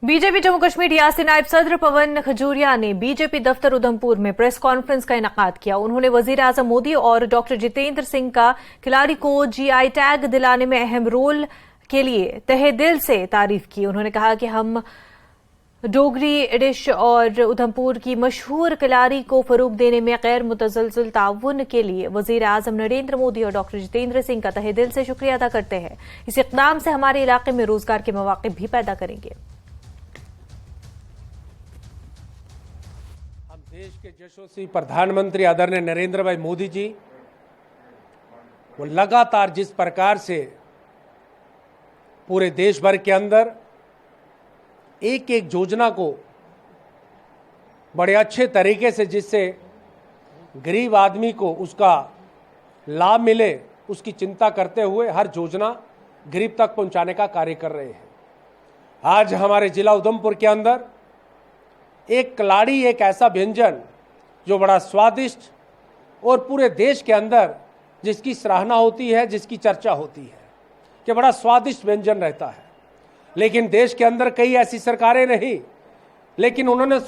BJP Jammu Kashmir रियासती नायब सदर पवन खजूरिया ने बीजेपी दफ्तर उधमपुर में प्रेस कॉन्फ्रेंस का इनेकाद किया। उन्होंने वजीर आजम मोदी और डॉक्टर जितेंद्र सिंह का खिलाड़ी को जीआई टैग दिलाने में अहम रोल के लिए तहे दिल से तारीफ की। उन्होंने कहा कि हम डोगरी डिश और उधमपुर की मशहूर खिलाड़ी को फरोग देने में गैर मुतज़लज़ल ताउन के लिए वजीर आजम नरेंद्र मोदी और डॉक्टर जितेंद्र सिंह का तहे दिल से शुक्रिया अदा करते हैं। इस इक़दाम से हमारे इलाके में रोजगार के मौके भी पैदा करेंगे। देश के यशस्वी प्रधानमंत्री आदरणीय नरेंद्र भाई मोदी जी वो लगातार जिस प्रकार से पूरे देश भर के अंदर एक एक योजना को बड़े अच्छे तरीके से जिससे गरीब आदमी को उसका लाभ मिले उसकी चिंता करते हुए हर योजना गरीब तक पहुंचाने का कार्य कर रहे हैं। आज हमारे जिला उधमपुर के अंदर एक कलाड़ी एक ऐसा व्यंजन जो बड़ा स्वादिष्ट और पूरे देश के अंदर जिसकी सराहना होती है, जिसकी चर्चा होती है कि बड़ा स्वादिष्ट व्यंजन रहता है, लेकिन देश के अंदर कई ऐसी सरकारें नहीं, लेकिन उन्होंने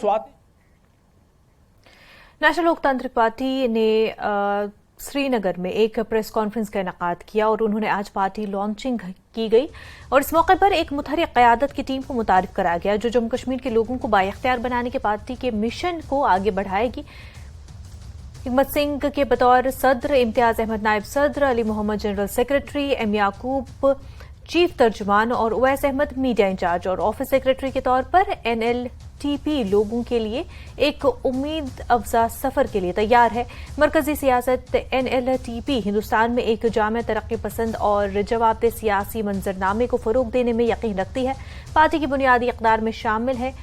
नेशनल लोकतांत्रिक पार्टी ने श्रीनगर में एक प्रेस कॉन्फ्रेंस का इनेकाद किया और उन्होंने आज पार्टी लॉन्चिंग की गई और इस मौके पर एक मुतहरिक क़यादत की टीम को मुतारिफ कराया गया जो जम्मू कश्मीर के लोगों को बाइख्तियार बनाने के पार्टी के मिशन को आगे बढ़ाएगी। हिकमत सिंह के बतौर सदर, इम्तियाज अहमद नायब सदर, Ali Mohammad general secretary, M Yakub chief तर्जुमान और उवैस अहमद मीडिया इंचार्ज और ऑफिस सेक्रेटरी के तौर पर एनएलटीपी लोगों के लिए एक उम्मीद अफजा सफर के लिए तैयार है। मरकजी सियासत एनएलटीपी हिंदुस्तान में एक जामे तरक्की पसंद और जवाबदेह सियासी मंजरनामे को फरोग देने में यकीन रखती है। पार्टी की बुनियादी इक़दार में शामिल है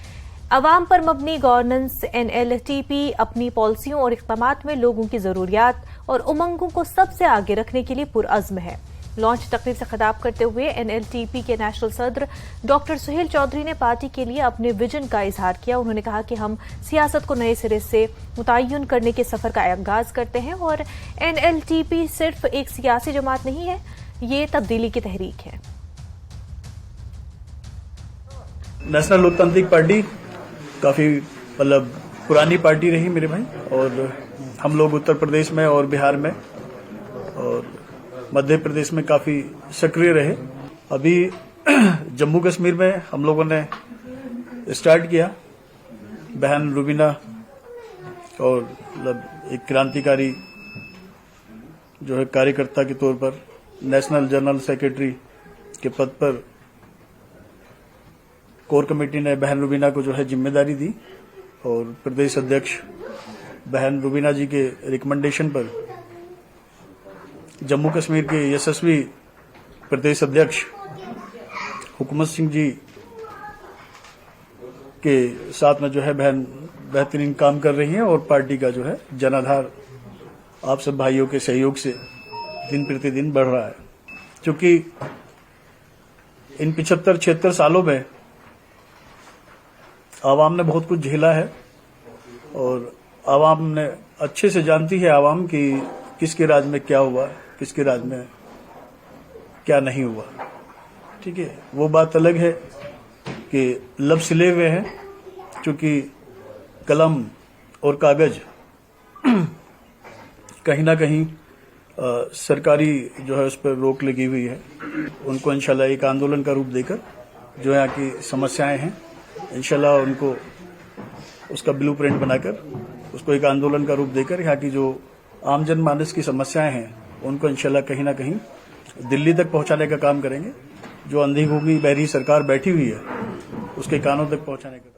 अवाम पर मबनी गवर्नेंस। एनएलटीपी अपनी पॉलिसियों और इक़दामात में लोगों की जरूरियात और उमंगों को सबसे आगे रखने के लिए पुरअज़्म है। लॉन्च तकरीब से खिताब करते हुए एनएलटीपी के नेशनल सदर डॉक्टर सुहेल चौधरी ने पार्टी के लिए अपने विजन का इजहार किया। उन्होंने कहा कि हम सियासत को नए सिरे से मुतय्यन करने के सफर का आगाज करते हैं और एनएलटीपी सिर्फ एक सियासी जमात नहीं है, ये तब्दीली की तहरीक है। नेशनल लोकतांत्रिक पार्टी काफी पुरानी पार्टी रही मेरे भाई, और हम लोग उत्तर प्रदेश में और बिहार में और मध्य प्रदेश में काफी सक्रिय रहे। अभी जम्मू कश्मीर में हम लोगों ने स्टार्ट किया। बहन रुबीना और एक क्रांतिकारी जो है कार्यकर्ता के तौर पर नेशनल जनरल सेक्रेटरी के पद पर कोर कमेटी ने बहन रुबीना को जो है जिम्मेदारी दी और प्रदेश अध्यक्ष बहन रुबीना जी के रिकमेंडेशन पर जम्मू कश्मीर के यशस्वी प्रदेश अध्यक्ष हुकूमत सिंह जी के साथ में जो है बहन बेहतरीन काम कर रही हैं और पार्टी का जो है जनाधार आप सब भाइयों के सहयोग से दिन प्रतिदिन बढ़ रहा है। क्योंकि इन 75-76 सालों में आवाम ने बहुत कुछ झेला है और आवाम ने अच्छे से जानती है आवाम की किसके राज में क्या हुआ, किसके राज में क्या नहीं हुआ। ठीक है, वो बात अलग है कि लब सिले हुए हैं, क्योंकि कलम और कागज कहीं ना कहीं सरकारी जो है उस पर रोक लगी हुई है। उनको इंशाल्लाह एक आंदोलन का रूप देकर जो यहाँ की समस्याएं हैं इंशाल्लाह उनको उसका ब्लूप्रिंट बनाकर उसको एक आंदोलन का रूप देकर यहाँ की जो आम जनमानस की समस्याएं हैं उनको इंशाल्लाह कहीं ना कहीं दिल्ली तक पहुंचाने का काम करेंगे। जो अंधी गूंगी बहरी सरकार बैठी हुई है उसके कानों तक पहुंचाने का